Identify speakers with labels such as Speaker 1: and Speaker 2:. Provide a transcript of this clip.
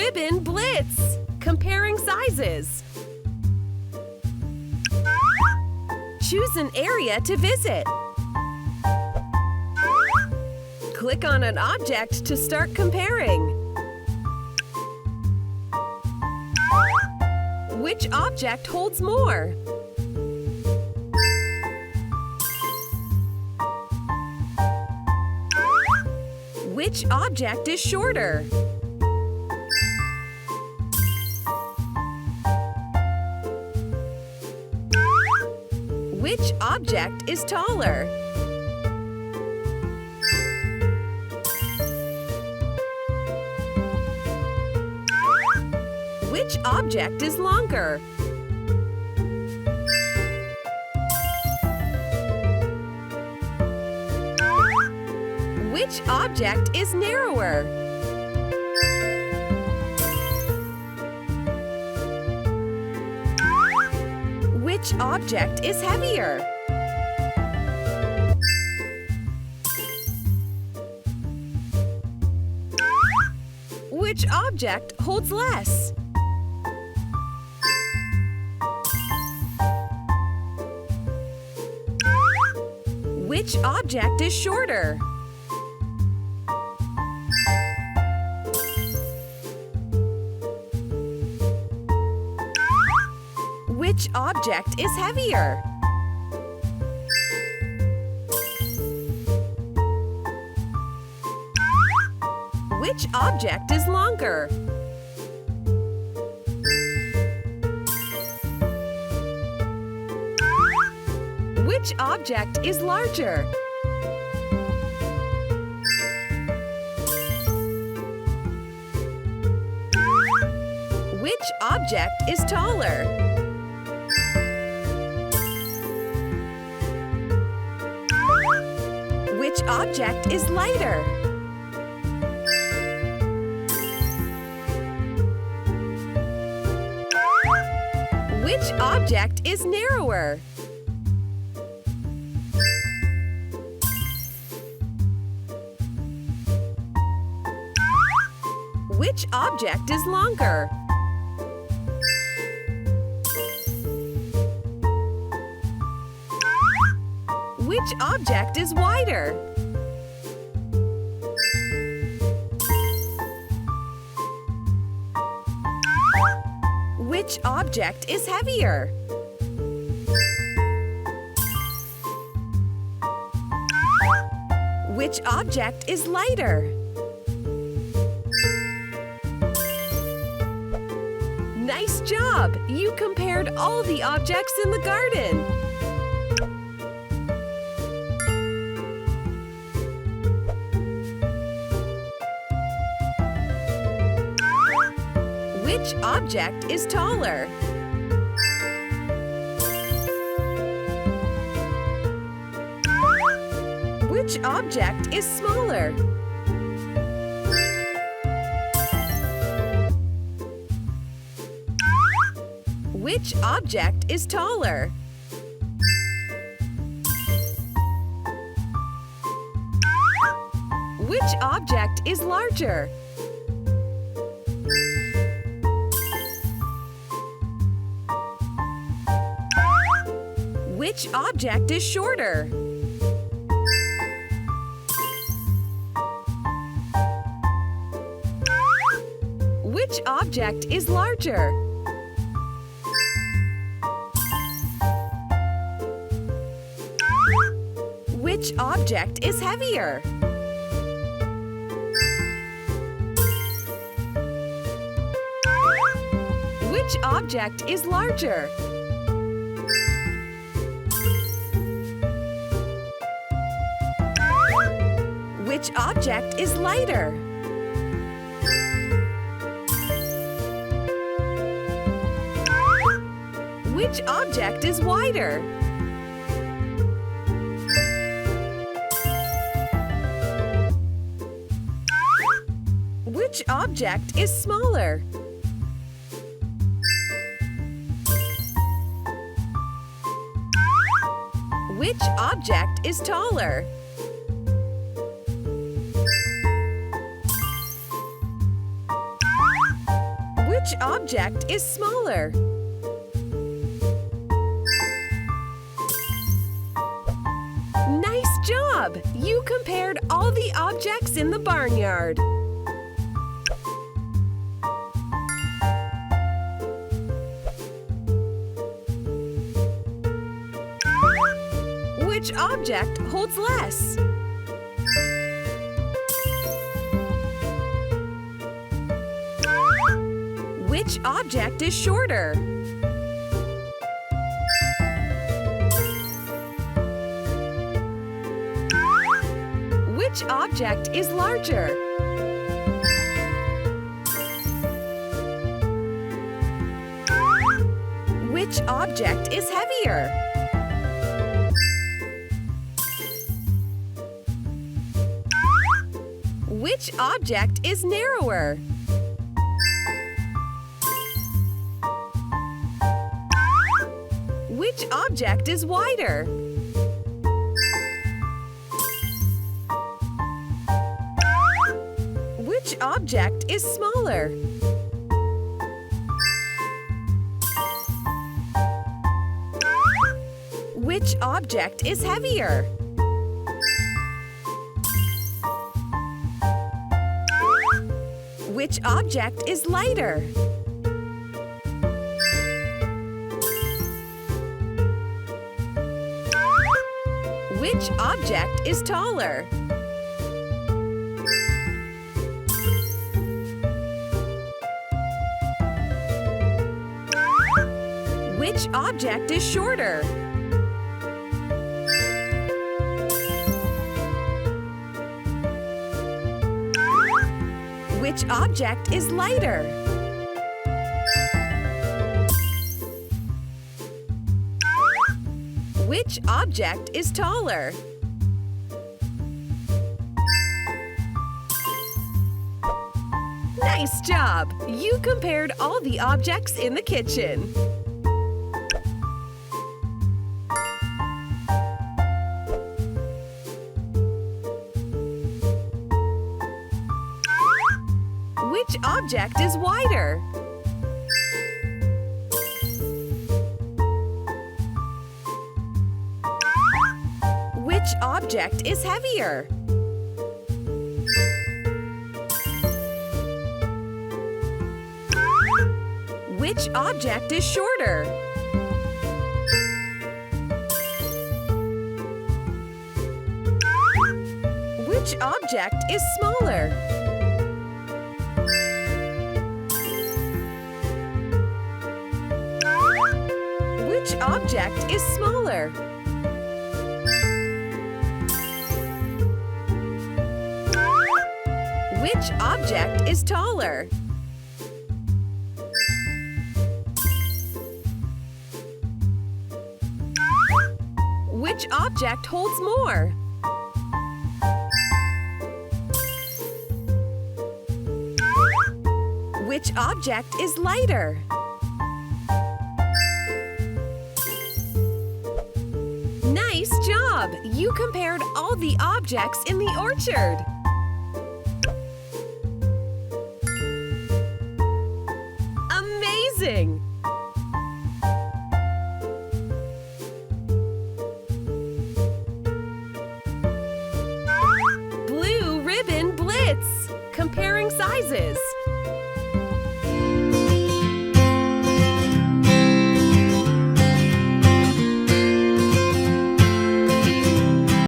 Speaker 1: Ribbon Blitz! Comparing sizes. Choose an area to visit. Click on an object to start comparing. Which object holds more? Which object is shorter? Which object is taller? Which object is longer? Which object is narrower? Which object is heavier? Which object holds less? Which object is shorter? Which object is heavier? Which object is longer? Which object is larger? Which object is taller? Which object is lighter? Which object is narrower? Which object is longer? Which object is wider? Which object is heavier? Which object is lighter? Nice job! You compared all the objects in the garden. Which object is taller? Which object is smaller? Which object is taller? Which object is larger? Which object is shorter? Which object is larger? Which object is heavier? Which object is larger? Which object is lighter? Which object is wider? Which object is smaller? Which object is taller? Which object is smaller? Nice job! You compared all the objects in the barnyard. Which object holds less? Which object is shorter? Which object is larger? Which object is heavier? Which object is narrower? Which object is wider? Which object is smaller? Which object is heavier? Which object is lighter? Which object is taller? Which object is shorter? Which object is lighter? Which object is taller? Nice job! You compared all the objects in the kitchen. Which object is wider? Which object is heavier? Which object is shorter? Which object is smaller? Which object is smaller? Which object is taller? Which object holds more? Which object is lighter? Nice job! You compared all the objects in the orchard. Amazing! Blue Ribbon Blitz! Comparing sizes.